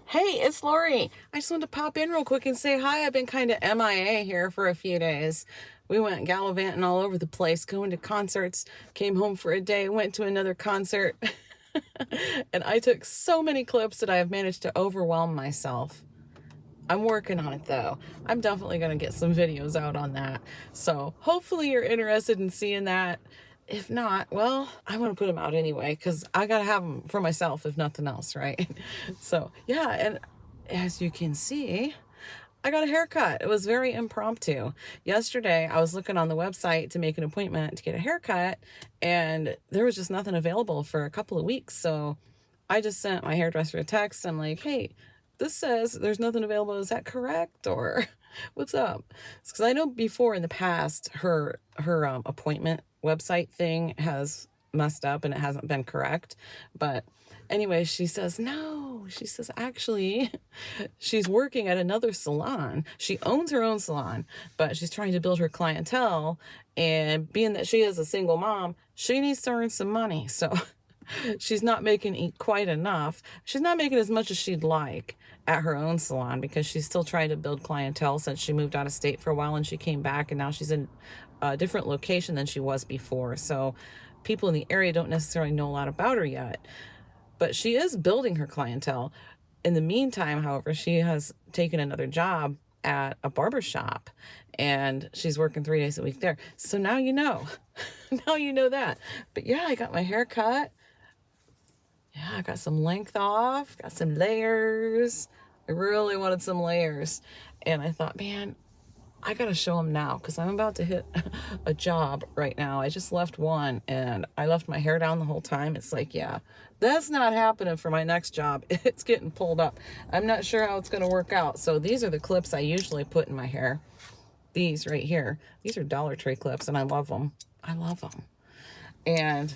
Hey, it's Lori. I just wanted to pop in real quick and say hi. I've been kind of MIA here for a few days. We went gallivanting all over the place, going to concerts, came home for a day, went to another concert. And I took so many clips that I have managed to overwhelm myself. I'm working on it though. I'm definitely going to get some videos out on that. So hopefully you're interested in seeing that. If not, well, I want to put them out anyway because I got to have them for myself, if nothing else, right? So yeah, and as you can see, I got a haircut. It was very impromptu. Yesterday, I was looking on the website to make an appointment to get a haircut, and there was just nothing available for a couple of weeks. So I just sent my hairdresser a text. I'm like, hey, this says there's nothing available. Is that correct? Or what's up? Because I know before in the past, her appointment website thing has messed up and it hasn't been correct. But anyway, she says, no, she says, actually, she's working at another salon. She owns her own salon, but she's trying to build her clientele. And being that she is a single mom, she needs to earn some money. So she's not making quite enough. She's not making as much as she'd like at her own salon because she's still trying to build clientele since she moved out of state for a while and she came back and now she's in a different location than she was before. So people in the area don't necessarily know a lot about her yet, but she is building her clientele. In the meantime, however, she has taken another job at a barber shop and she's working 3 days a week there. So now you know, now you know that. But yeah, I got my hair cut. Yeah, I got some length off, got some layers. I really wanted some layers. And I thought, man, I got to show them now because I'm about to hit a job right now. I just left one and I left my hair down the whole time. It's like, yeah, that's not happening for my next job. It's getting pulled up. I'm not sure how it's going to work out. So these are the clips I usually put in my hair. These right here. These are Dollar Tree clips and I love them. I love them. And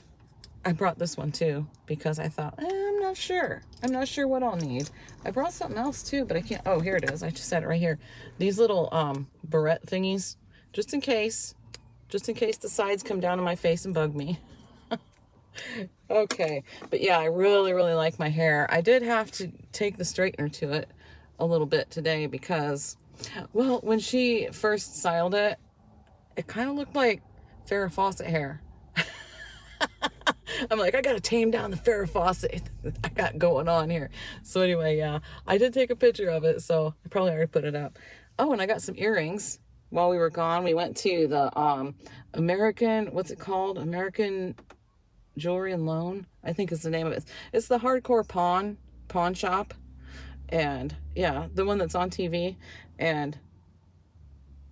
I brought this one too because I thought, I'm not sure. I'm not sure what I'll need. I brought something else too, but I can't. Oh, here it is. I just had it right here. These little barrette thingies, just in case the sides come down on my face and bug me. Okay, but yeah, I really, really like my hair. I did have to take the straightener to it a little bit today because, well, when she first styled it, it kind of looked like Farrah Fawcett hair. I'm like, I gotta tame down the Farrah Fawcett I got going on here. So anyway, yeah, I did take a picture of it, so I probably already put it up. Oh, and I got some earrings while we were gone. We went to the American, what's it called? American Jewelry and Loan, I think is the name of it. It's the hardcore pawn shop. And yeah, the one that's on TV. And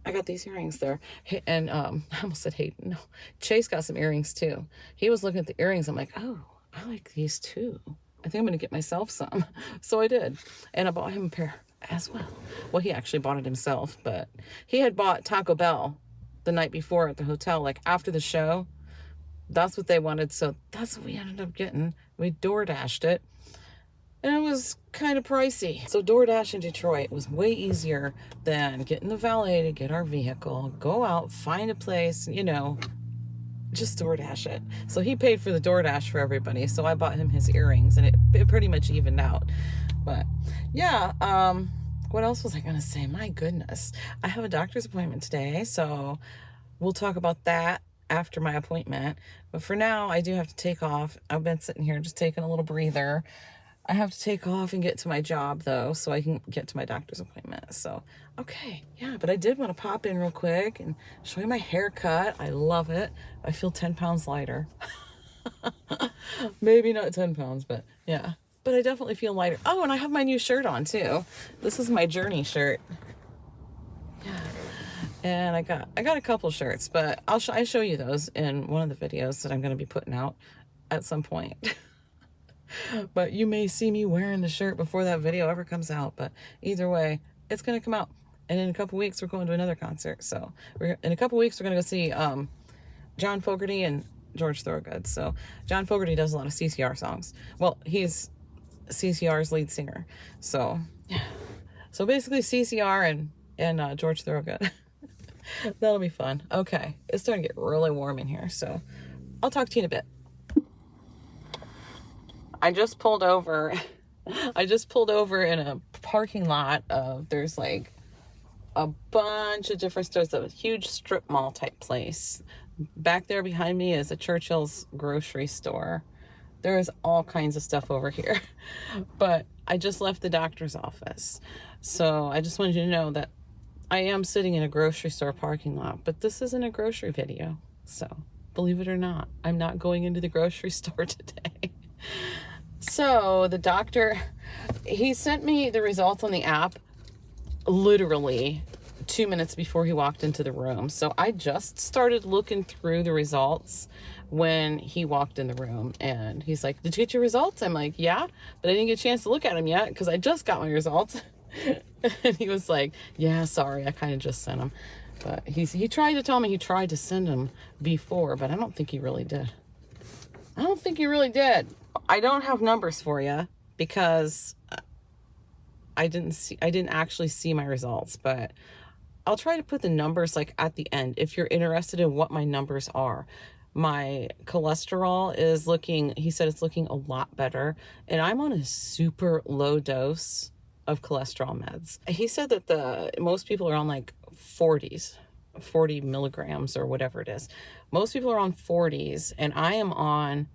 I got these earrings there. And I almost said Hayden. No, Chase got some earrings too. He was looking at the earrings. I'm like, oh, I like these too. I think I'm going to get myself some. So I did. And I bought him a pair as well. Well, he actually bought it himself, but he had bought Taco Bell the night before at the hotel, like after the show. That's what they wanted. So that's what we ended up getting. We DoorDashed it. And it was kind of pricey. So DoorDash in Detroit was way easier than getting the valet to get our vehicle, go out, find a place, you know, just DoorDash it. So he paid for the DoorDash for everybody. So I bought him his earrings and it pretty much evened out. But yeah, what else was I going to say? My goodness. I have a doctor's appointment today. So we'll talk about that after my appointment. But for now, I do have to take off. I've been sitting here just taking a little breather. I have to take off and get to my job, though, so I can get to my doctor's appointment. So, okay, yeah, but I did want to pop in real quick and show you my haircut. I love it. I feel 10 pounds lighter. Maybe not 10 pounds, but yeah. But I definitely feel lighter. Oh, and I have my new shirt on, too. This is my Journey shirt. Yeah. And I got a couple shirts, but I show you those in one of the videos that I'm going to be putting out at some point. But you may see me wearing the shirt before that video ever comes out. But either way, it's going to come out. And in a couple weeks, we're going to another concert. So in a couple weeks, we're going to go see John Fogerty and George Thorogood. So John Fogerty does a lot of CCR songs. Well, he's CCR's lead singer. So yeah. So basically CCR and George Thorogood. That'll be fun. Okay. It's starting to get really warm in here. So I'll talk to you in a bit. I just pulled over I just pulled over in a parking lot of, there's like a bunch of different stores, a huge strip mall type place. Back there behind me is a Churchill's grocery store. There is all kinds of stuff over here. But I just left the doctor's office. So I just wanted you to know that I am sitting in a grocery store parking lot, but this isn't a grocery video. So believe it or not, I'm not going into the grocery store today. So the doctor, he sent me the results on the app literally 2 minutes before he walked into the room. So I just started looking through the results when he walked in the room, and he's like, "Did you get your results?" I'm like, "Yeah, but I didn't get a chance to look at them yet because I just got my results." And he was like, "Yeah, sorry, I kind of just sent them." But he tried to tell me he tried to send them before, but I don't think he really did. I don't think he really did. I don't have numbers for you because I didn't actually see my results, but I'll try to put the numbers like at the end if you're interested in what my numbers are. My cholesterol is looking, he said it's looking a lot better, and I'm on a super low dose of cholesterol meds. He said that most people are on like 40 milligrams or whatever it is. Most people are on 40s, and I am on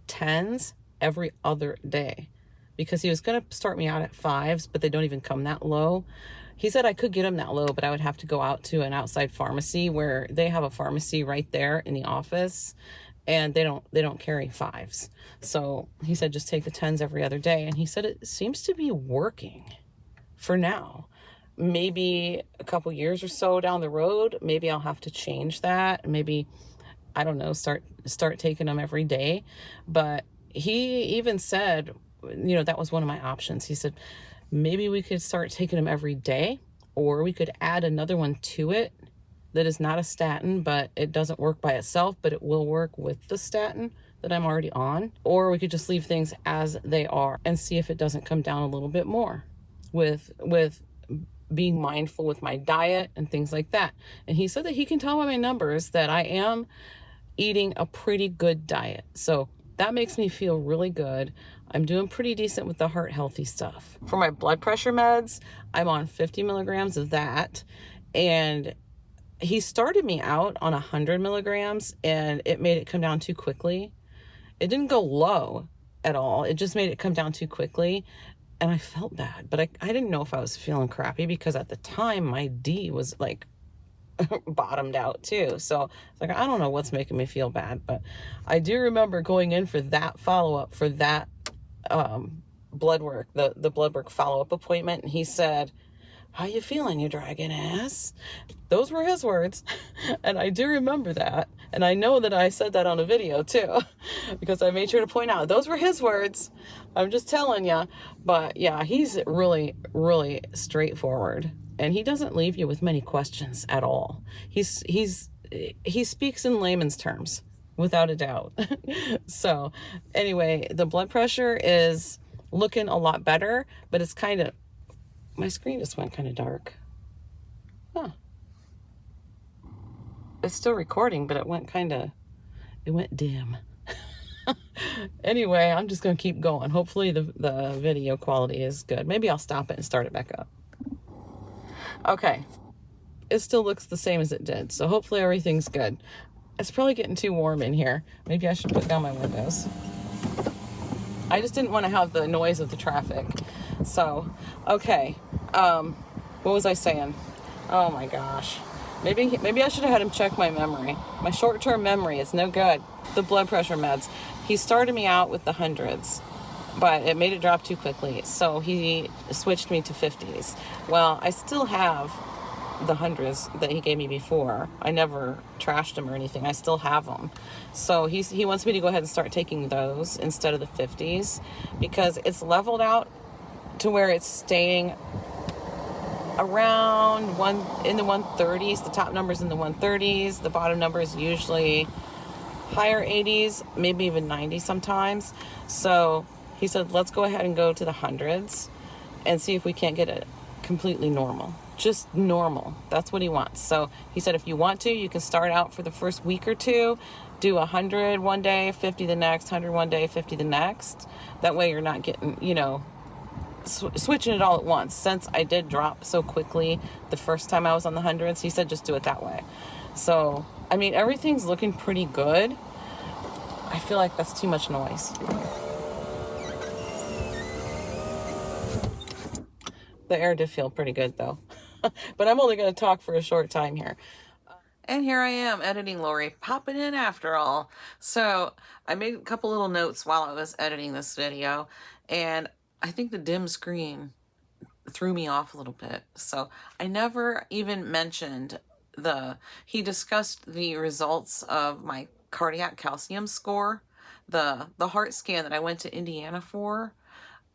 10s every other day, because he was going to start me out at 5s, but they don't even come that low. He said I could get them that low, but I would have to go out to an outside pharmacy, where they have a pharmacy right there in the office, and they don't carry 5s. So he said just take the 10s every other day, and he said it seems to be working for now. Maybe a couple years or so down the road, maybe I'll have to change that. Maybe, I don't know, start taking them every day. But he even said, that was one of my options. He said, maybe we could start taking them every day, or we could add another one to it that is not a statin, but it doesn't work by itself, but it will work with the statin that I'm already on. Or we could just leave things as they are and see if it doesn't come down a little bit more with being mindful with my diet and things like that. And he said that he can tell by my numbers that I am eating a pretty good diet. So that makes me feel really good. I'm doing pretty decent with the heart healthy stuff. For my blood pressure meds, I'm on 50 milligrams of that. And he started me out on 100 milligrams, and it made it come down too quickly. It didn't go low at all. It just made it come down too quickly. And I felt bad, but I didn't know if I was feeling crappy, because at the time my D was like bottomed out too. So it's like, I don't know what's making me feel bad, but I do remember going in for that follow-up for that blood work, the blood work follow-up appointment. And he said, "How you feeling, you dragon ass?" Those were his words. And I do remember that. And I know that I said that on a video too, because I made sure to point out those were his words. I'm just telling you. But yeah, he's really, really straightforward. And he doesn't leave you with many questions at all. He speaks in layman's terms, without a doubt. So anyway, the blood pressure is looking a lot better, but it's kind of, my screen just went kind of dark. Huh. It's still recording, but it went dim. Anyway, I'm just going to keep going. Hopefully the video quality is good. Maybe I'll stop it and start it back up. Okay. It still looks the same as it did, so hopefully everything's good. It's probably getting too warm in here. Maybe I should put down my windows. I just didn't want to have the noise of the traffic. So, okay. What was I saying? Oh my gosh. Maybe I should have had him check my memory. My short-term memory is no good. The blood pressure meds. He started me out with the 100s, but it made it drop too quickly. So he switched me to 50s. Well, I still have the 100s that he gave me before. I never trashed them or anything. I still have them. So he wants me to go ahead and start taking those instead of the 50s, because it's leveled out to where it's staying around in the 130s. The top number's in the 130s. The bottom number is usually higher 80s, maybe even 90 sometimes. So he said, let's go ahead and go to the 100s and see if we can't get it completely normal. Just normal. That's what he wants. So he said, if you want to, you can start out for the first week or two, do 100 one day, 50 the next, 100 one day, 50 the next. That way you're not getting, switching it all at once. Since I did drop so quickly the first time I was on the hundreds, he said just do it that way. So, I mean, everything's looking pretty good. I feel like that's too much noise. The air did feel pretty good though. But I'm only going to talk for a short time here. And here I am editing Lori, popping in after all. So I made a couple little notes while I was editing this video, and I think the dim screen threw me off a little bit. So I never even mentioned he discussed the results of my cardiac calcium score, the heart scan that I went to Indiana for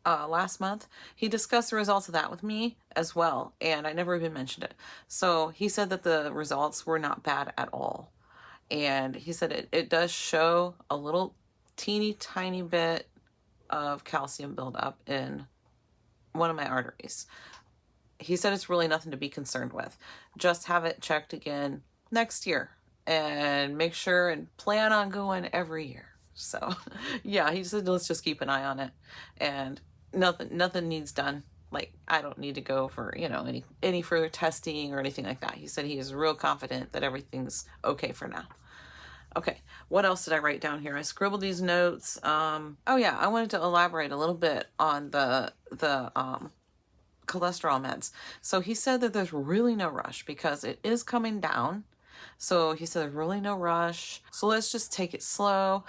last month. He discussed the results of that with me as well, and I never even mentioned it. So he said that the results were not bad at all. And he said it does show a little teeny tiny bit of calcium buildup in one of my arteries. He said it's really nothing to be concerned with. Just have it checked again next year and make sure and plan on going every year. So yeah, he said let's just keep an eye on it, and nothing needs done. Like, I don't need to go for, you know, any further testing or anything like that. He said he is real confident that everything's okay for now. Okay, what else did I write down here? I scribbled these notes. Oh yeah, I wanted to elaborate a little bit on the cholesterol meds. So he said that there's really no rush because it is coming down. So he said there's really no rush. So let's just take it slow.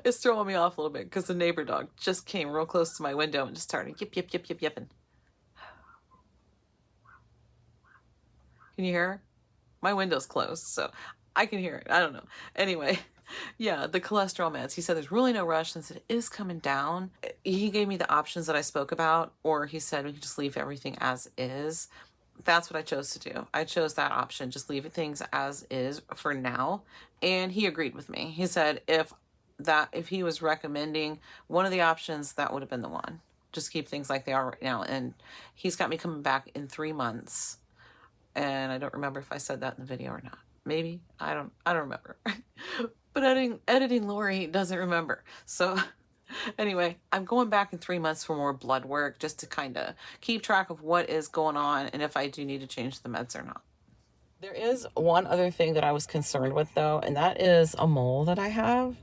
It's throwing me off a little bit because the neighbor dog just came real close to my window and just started yip, yip, yip, yip, yipping. Can you hear her? My window's closed, so I can hear it. I don't know. Anyway, yeah, the cholesterol meds. He said there's really no rush since it is coming down. He gave me the options that I spoke about, or he said we could just leave everything as is. That's what I chose to do. I chose that option, just leave things as is for now. And he agreed with me. He said if he was recommending one of the options, that would have been the one. Just keep things like they are right now. And he's got me coming back in 3 months. And I don't remember if I said that in the video or not. Maybe. I don't remember. But editing Lori doesn't remember. So anyway, I'm going back in 3 months for more blood work, just to kind of keep track of what is going on and if I do need to change the meds or not. There is one other thing that I was concerned with though, and that is a mole that I have.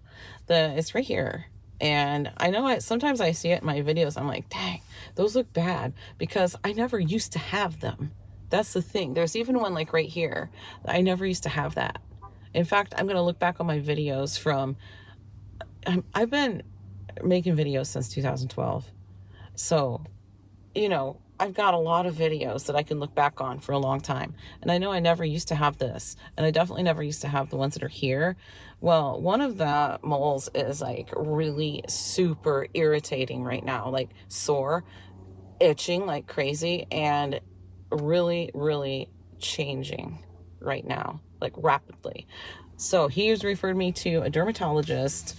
It's right here. And I know sometimes I see it in my videos. I'm like, dang, those look bad because I never used to have them. That's the thing. There's even one like right here. I never used to have that. In fact, I'm going to look back on my videos from, I've been making videos since 2012. So, you know, I've got a lot of videos that I can look back on for a long time. And I know I never used to have this. And I definitely never used to have the ones that are here. Well, one of the moles is like really super irritating right now, like sore, itching like crazy, and really, really changing right now, like rapidly. So he's referred me to a dermatologist,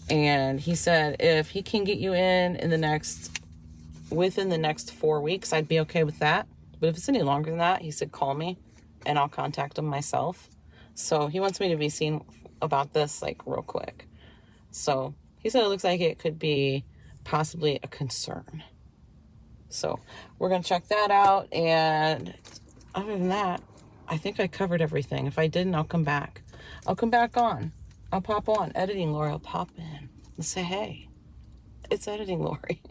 and he said if he can get you within the next 4 weeks, I'd be okay with that. But if it's any longer than that, he said call me and I'll contact him myself. So he wants me to be seen about this like real quick. So he said it looks like it could be possibly a concern. So we're going to check that out. And other than that, I think I covered everything. If I didn't, I'll come back. I'll come back on. I'll pop on. Editing Lori, I'll pop in and say, hey, it's Editing Lori.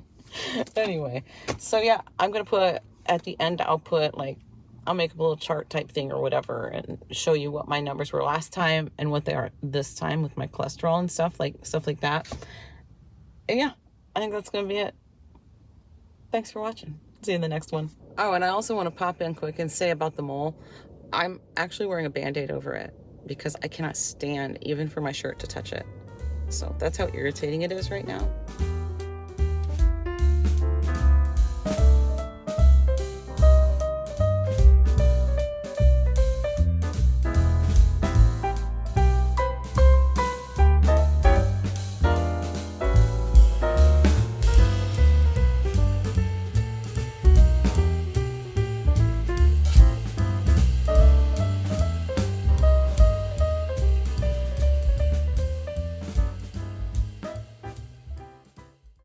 Anyway, so yeah, I'm going to put, at the end, I'll make a little chart type thing or whatever and show you what my numbers were last time and what they are this time with my cholesterol and stuff like that. And yeah, I think that's going to be it. Thanks for watching. See you in the next one. Oh, and I also want to pop in quick and say about the mole, I'm actually wearing a Band-Aid over it because I cannot stand even for my shirt to touch it. So that's how irritating it is right now.